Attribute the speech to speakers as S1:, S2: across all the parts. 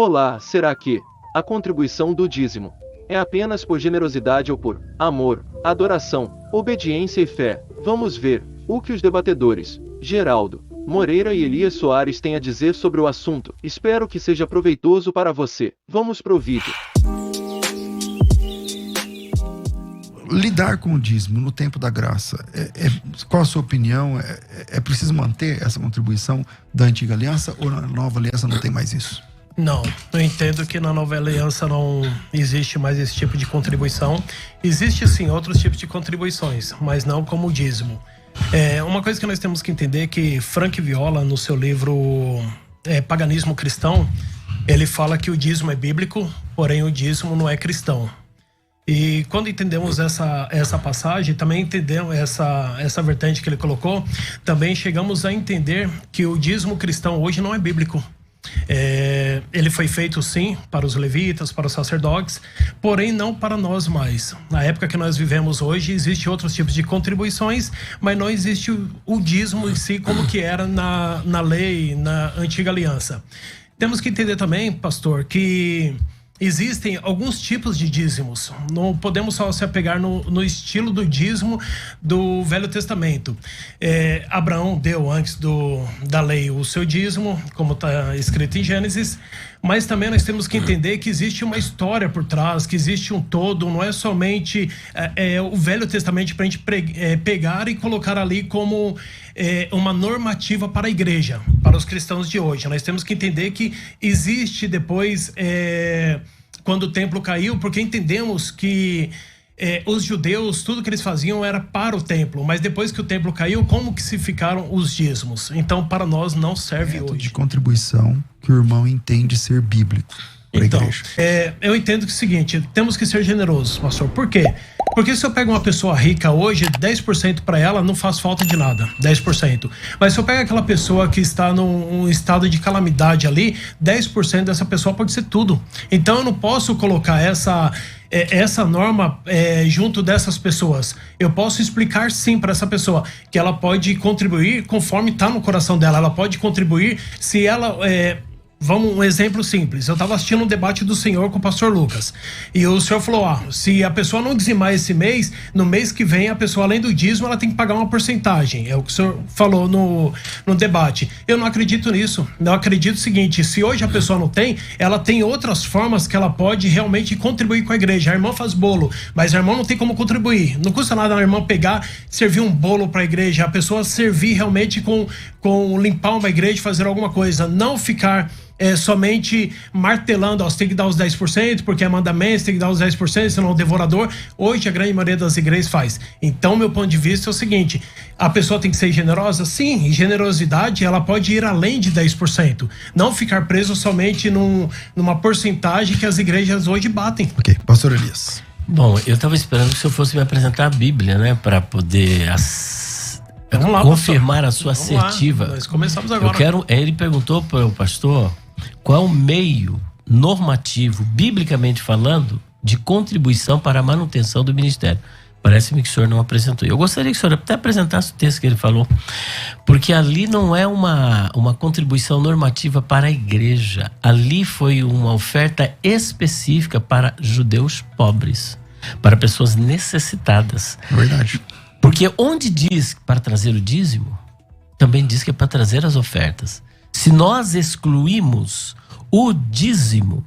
S1: Olá, será que a contribuição do dízimo é apenas por generosidade ou por amor, adoração, obediência e fé? Vamos ver o que os debatedores, Geraldo Moreira e Elias Soares têm a dizer sobre o assunto. Espero que seja proveitoso para você. Vamos pro vídeo.
S2: Lidar com o dízimo no tempo da graça, qual a sua opinião? É preciso manter essa contribuição da antiga aliança ou na nova aliança não tem mais isso?
S3: Não, eu entendo que na nova aliança não existe mais esse tipo de contribuição. Existe sim outros tipos de contribuições, mas não como o dízimo. Uma coisa que nós temos que entender é que Frank Viola, no seu livro Paganismo Cristão, ele fala que o dízimo é bíblico, porém o dízimo não é cristão. E quando entendemos essa passagem, também entendemos essa vertente que ele colocou, também chegamos a entender que o dízimo cristão hoje não é bíblico. Ele foi feito sim para os levitas, para os sacerdotes, porém não para nós mais. Na época que nós vivemos hoje, existem outros tipos de contribuições, mas não existe o dízimo em si como que era na lei, na antiga aliança. Temos que entender também, pastor, que existem alguns tipos de dízimos. Não podemos só se apegar no estilo do dízimo do Velho Testamento. Abraão deu antes da lei o seu dízimo, como está escrito em Gênesis, mas também nós temos que entender que existe uma história por trás, que existe um todo, não é somente o Velho Testamento para a gente pegar e colocar ali como uma normativa para a igreja, para os cristãos de hoje. Nós temos que entender que existe depois, quando o templo caiu, porque entendemos que os judeus, tudo que eles faziam era para o templo, mas depois que o templo caiu, como que se ficaram os dízimos? Então, para nós não serve hoje.
S2: De contribuição que o irmão entende ser bíblico.
S3: Então, eu entendo que é o seguinte, temos que ser generosos, pastor. Por quê? Porque se eu pego uma pessoa rica hoje, 10% para ela não faz falta de nada, 10%. Mas se eu pego aquela pessoa que está num estado de calamidade ali, 10% dessa pessoa pode ser tudo. Então eu não posso colocar essa norma junto dessas pessoas. Eu posso explicar sim para essa pessoa que ela pode contribuir conforme está no coração dela. Ela pode contribuir se ela... um exemplo simples. Eu estava assistindo um debate do senhor com o pastor Lucas. E o senhor falou, se a pessoa não dizimar esse mês, no mês que vem a pessoa, além do dízimo, ela tem que pagar uma porcentagem. É o que o senhor falou no debate. Eu não acredito nisso. Eu acredito o seguinte, se hoje a pessoa não tem, ela tem outras formas que ela pode realmente contribuir com a igreja. A irmã faz bolo, mas a irmã não tem como contribuir. Não custa nada a irmã pegar, servir um bolo para a igreja, a pessoa servir realmente com limpar uma igreja, fazer alguma coisa. Não ficar somente martelando, você tem que dar os 10%, porque é mandamento, você tem que dar os 10%, senão o devorador. Hoje a grande maioria das igrejas faz. Então, meu ponto de vista é o seguinte, a pessoa tem que ser generosa? Sim, e generosidade, ela pode ir além de 10%. Não ficar preso somente numa porcentagem que as igrejas hoje batem.
S2: Ok, pastor Elias.
S4: Bom, eu estava esperando que o senhor fosse me apresentar a Bíblia, né, para poder confirmar a sua assertiva.
S3: Nós começamos agora.
S4: Ele perguntou para o pastor qual o meio normativo, biblicamente falando, de contribuição para a manutenção do ministério. Parece-me que o senhor não apresentou. Eu gostaria que o senhor até apresentasse o texto que ele falou, porque ali não é uma contribuição normativa para a igreja. Ali foi uma oferta específica para judeus pobres, para pessoas necessitadas.
S2: Verdade.
S4: Porque onde diz para trazer o dízimo, também diz que é para trazer as ofertas. Se nós excluímos o dízimo,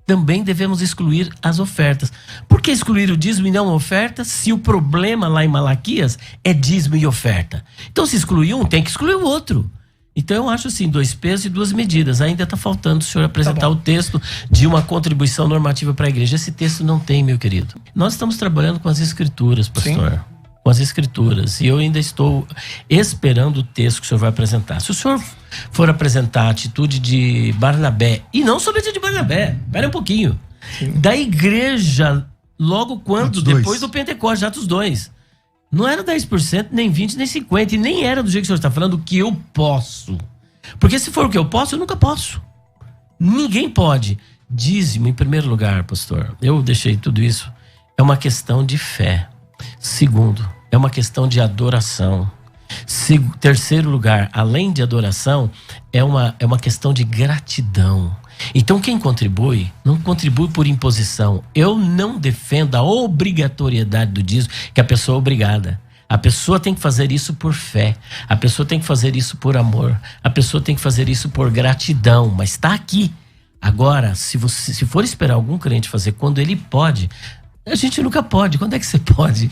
S4: também devemos excluir as ofertas. Por que excluir o dízimo e não a oferta, se o problema lá em Malaquias é dízimo e oferta? Então, se excluir um, tem que excluir o outro. Então, eu acho assim, 2 pesos e 2 medidas. Ainda está faltando o senhor apresentar o texto de uma contribuição normativa para a igreja. Esse texto não tem, meu querido. Nós estamos trabalhando com as escrituras, pastor. Sim. Com as escrituras, e eu ainda estou esperando o texto que o senhor vai apresentar. Se o senhor for apresentar a atitude de Barnabé, e não somente de Barnabé, espera um pouquinho, da igreja, logo quando, depois do Pentecostes, Atos 2, não era 10%, nem 20%, nem 50%, e nem era do jeito que o senhor está falando, o que eu posso. Porque se for o que eu posso, eu nunca posso. Ninguém pode. Dízimo, em primeiro lugar, pastor, eu deixei tudo isso, é uma questão de fé. Segundo, é uma questão de adoração. Terceiro lugar, além de adoração, é uma questão de gratidão. Então quem contribui, não contribui por imposição. Eu não defendo a obrigatoriedade do dízimo, que a pessoa é obrigada. A pessoa tem que fazer isso por fé. A pessoa tem que fazer isso por amor. A pessoa tem que fazer isso por gratidão. Mas está aqui. Agora, se for esperar algum crente fazer quando ele pode, a gente nunca pode. Quando é que você pode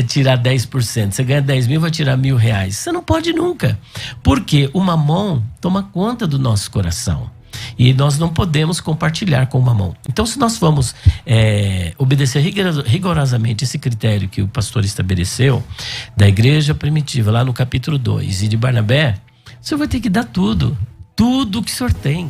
S4: tirar 10%? Você ganha 10 mil, vai tirar R$1.000. Você não pode nunca. Porque o mamão toma conta do nosso coração. E nós não podemos compartilhar com o mamão. Então, se nós vamos obedecer rigorosamente esse critério que o pastor estabeleceu, da igreja primitiva, lá no capítulo 2, e de Barnabé, você vai ter que dar tudo. Tudo que o senhor tem.